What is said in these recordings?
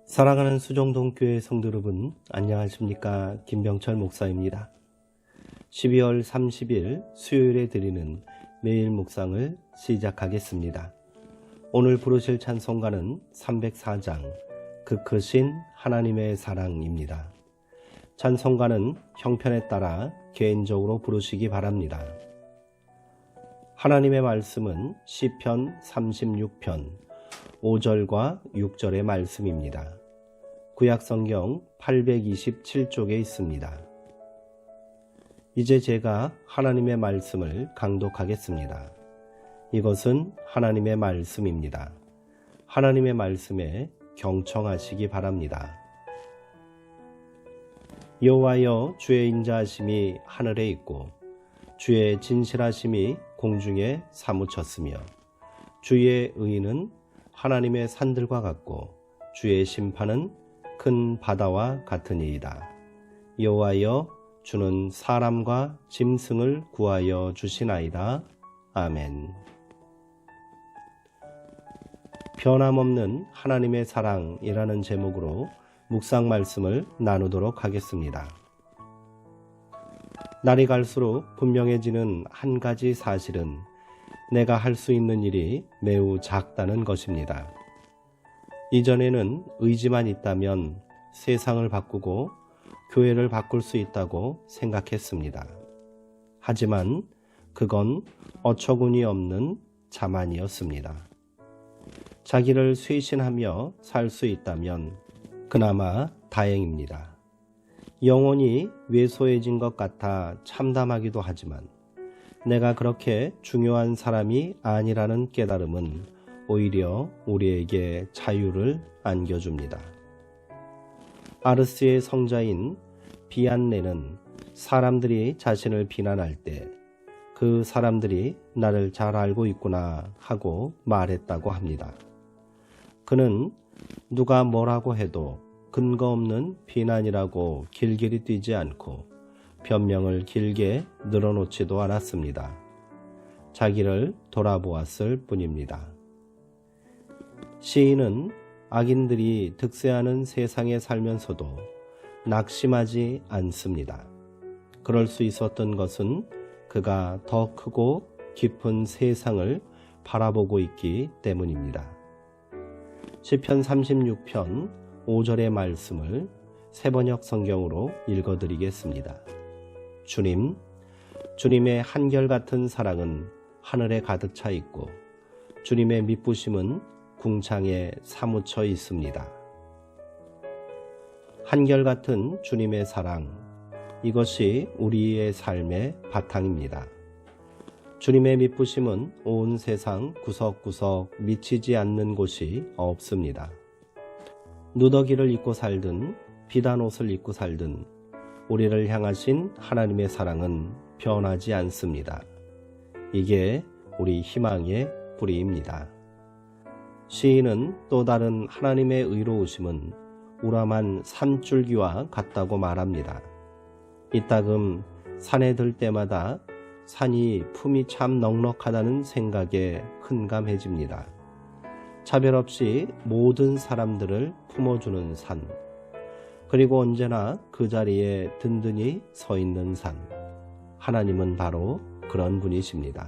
사랑하는 수정동교회 성도 여러분, 안녕하십니까? 김병철 목사입니다. 12월 30일 수요일에 드리는 매일 묵상을 시작하겠습니다. 오늘 부르실 찬송가는 304장 그 크신 하나님의 사랑입니다. 찬송가는 형편에 따라 개인적으로 부르시기 바랍니다. 하나님의 말씀은 시편 36편 5절과 6절의 말씀입니다. 구약성경 827쪽에 있습니다. 이제 제가 하나님의 말씀을 강독하겠습니다. 이것은 하나님의 말씀입니다. 하나님의 말씀에 경청하시기 바랍니다. 여호와여, 주의 인자하심이 하늘에 있고 주의 진실하심이 공중에 사무쳤으며 주의 의는 하나님의 산들과 같고 주의 심판은 큰 바다와 같으니이다. 여호와여, 주는 사람과 짐승을 구하여 주시나이다. 아멘. 변함없는 하나님의 사랑이라는 제목으로 묵상 말씀을 나누도록 하겠습니다. 날이 갈수록 분명해지는 한 가지 사실은 내가 할 수 있는 일이 매우 작다는 것입니다. 이전에는 의지만 있다면 세상을 바꾸고 교회를 바꿀 수 있다고 생각했습니다. 하지만 그건 어처구니 없는 자만이었습니다. 자기를 쇄신하며 살 수 있다면 그나마 다행입니다. 영혼이 왜소해진 것 같아 참담하기도 하지만 내가 그렇게 중요한 사람이 아니라는 깨달음은 오히려 우리에게 자유를 안겨줍니다. 아르스의 성자인 비안네는 사람들이 자신을 비난할 때 그 사람들이 나를 잘 알고 있구나 하고 말했다고 합니다. 그는 누가 뭐라고 해도 근거 없는 비난이라고 길길이 뛰지 않고 변명을 길게 늘어놓지도 않았습니다. 자기를 돌아보았을 뿐입니다. 시인은 악인들이 득세하는 세상에 살면서도 낙심하지 않습니다. 그럴 수 있었던 것은 그가 더 크고 깊은 세상을 바라보고 있기 때문입니다. 시편 36편 5절의 말씀을 새번역 성경으로 읽어드리겠습니다. 주님, 주님의 한결같은 사랑은 하늘에 가득 차 있고 주님의 미쁘심은 궁창에 사무쳐 있습니다. 한결같은 주님의 사랑, 이것이 우리의 삶의 바탕입니다. 주님의 미쁘심은 온 세상 구석구석 미치지 않는 곳이 없습니다. 누더기를 입고 살든 비단 옷을 입고 살든 우리를 향하신 하나님의 사랑은 변하지 않습니다. 이게 우리 희망의 뿌리입니다. 시인은 또 다른 하나님의 의로우심은 우람한 산줄기와 같다고 말합니다. 이따금 산에 들 때마다 산이 품이 참 넉넉하다는 생각에 흥감해집니다. 차별 없이 모든 사람들을 품어주는 산, 그리고 언제나 그 자리에 든든히 서 있는 산, 하나님은 바로 그런 분이십니다.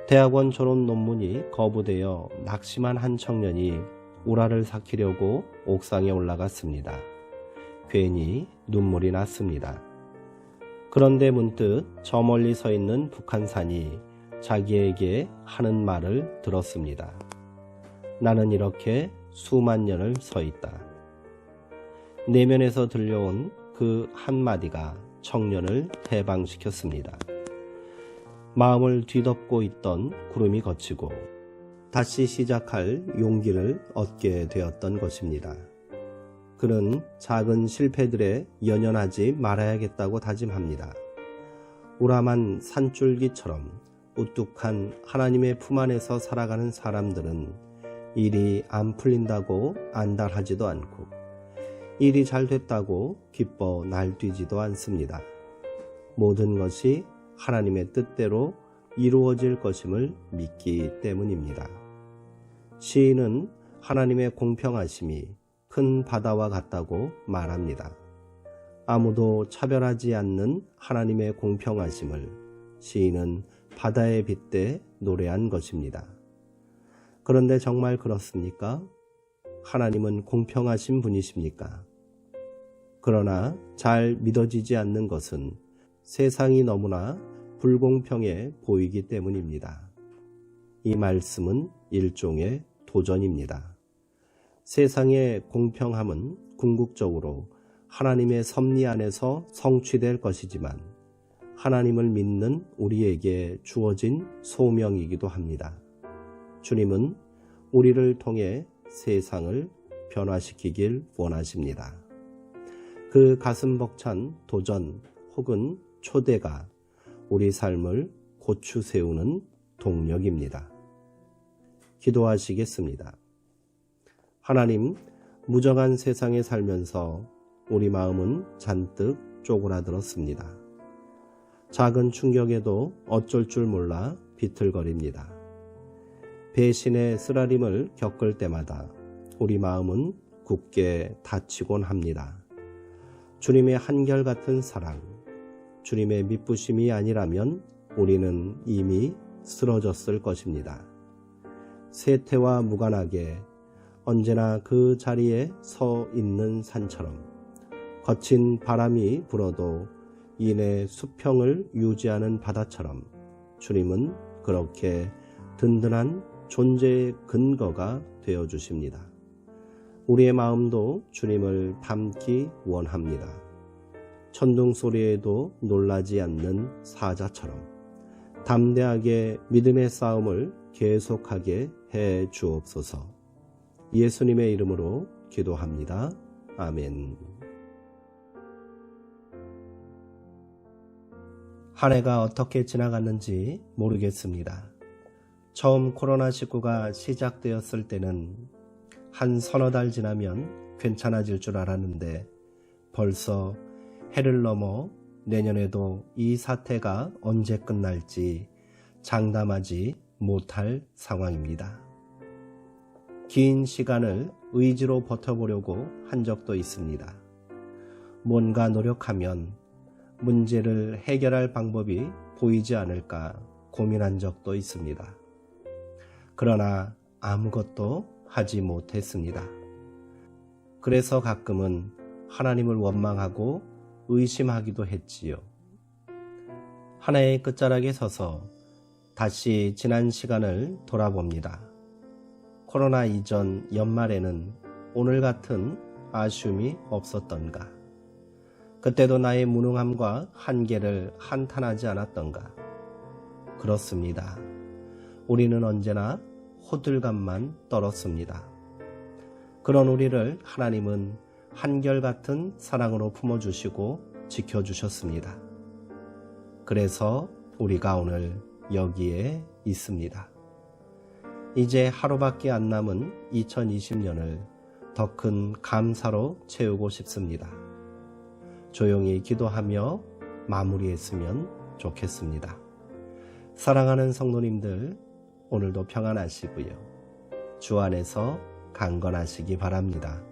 대학원 졸업 논문이 거부되어 낙심한 한 청년이 우라를 삭히려고 옥상에 올라갔습니다. 괜히 눈물이 났습니다. 그런데 문득 저 멀리 서 있는 북한산이 자기에게 하는 말을 들었습니다. 나는 이렇게 수만 년을 서 있다. 내면에서 들려온 그 한마디가 청년을 해방시켰습니다. 마음을 뒤덮고 있던 구름이 걷히고 다시 시작할 용기를 얻게 되었던 것입니다. 그는 작은 실패들에 연연하지 말아야겠다고 다짐합니다. 우람한 산줄기처럼 우뚝한 하나님의 품 안에서 살아가는 사람들은 일이 안 풀린다고 안달하지도 않고 일이 잘 됐다고 기뻐 날뛰지도 않습니다. 모든 것이 하나님의 뜻대로 이루어질 것임을 믿기 때문입니다. 시인은 하나님의 공평하심이 큰 바다와 같다고 말합니다. 아무도 차별하지 않는 하나님의 공평하심을 시인은 바다에 빗대 노래한 것입니다. 그런데 정말 그렇습니까? 하나님은 공평하신 분이십니까? 그러나 잘 믿어지지 않는 것은 세상이 너무나 불공평해 보이기 때문입니다. 이 말씀은 일종의 도전입니다. 세상의 공평함은 궁극적으로 하나님의 섭리 안에서 성취될 것이지만 하나님을 믿는 우리에게 주어진 소명이기도 합니다. 주님은 우리를 통해 세상을 변화시키길 원하십니다. 그 가슴 벅찬 도전 혹은 초대가 우리 삶을 고추 세우는 동력입니다. 기도하시겠습니다. 하나님, 무정한 세상에 살면서 우리 마음은 잔뜩 쪼그라들었습니다. 작은 충격에도 어쩔 줄 몰라 비틀거립니다. 배신의 쓰라림을 겪을 때마다 우리 마음은 굳게 닫히곤 합니다. 주님의 한결같은 사랑, 주님의 미쁘심이 아니라면 우리는 이미 쓰러졌을 것입니다. 세태와 무관하게 언제나 그 자리에 서 있는 산처럼 거친 바람이 불어도 이내 수평을 유지하는 바다처럼 주님은 그렇게 든든한 존재의 근거가 되어주십니다. 우리의 마음도 주님을 닮기 원합니다. 천둥 소리에도 놀라지 않는 사자처럼 담대하게 믿음의 싸움을 계속하게 해 주옵소서. 예수님의 이름으로 기도합니다. 아멘. 한 해가 어떻게 지나갔는지 모르겠습니다. 처음 코로나19가 시작되었을 때는 한 서너 달 지나면 괜찮아질 줄 알았는데 벌써 해를 넘어 내년에도 이 사태가 언제 끝날지 장담하지 못할 상황입니다. 긴 시간을 의지로 버텨보려고 한 적도 있습니다. 뭔가 노력하면 문제를 해결할 방법이 보이지 않을까 고민한 적도 있습니다. 그러나 아무것도 하지 못했습니다. 그래서 가끔은 하나님을 원망하고 의심하기도 했지요. 한 해의 끝자락에 서서 다시 지난 시간을 돌아봅니다. 코로나 이전 연말에는 오늘 같은 아쉬움이 없었던가? 그때도 나의 무능함과 한계를 한탄하지 않았던가? 그렇습니다. 우리는 언제나 호들갑만 떨었습니다. 그런 우리를 하나님은 한결같은 사랑으로 품어주시고 지켜주셨습니다. 그래서 우리가 오늘 여기에 있습니다. 이제 하루밖에 안 남은 2020년을 더 큰 감사로 채우고 싶습니다. 조용히 기도하며 마무리했으면 좋겠습니다. 사랑하는 성도님들, 오늘도 평안하시고요. 주 안에서 강건하시기 바랍니다.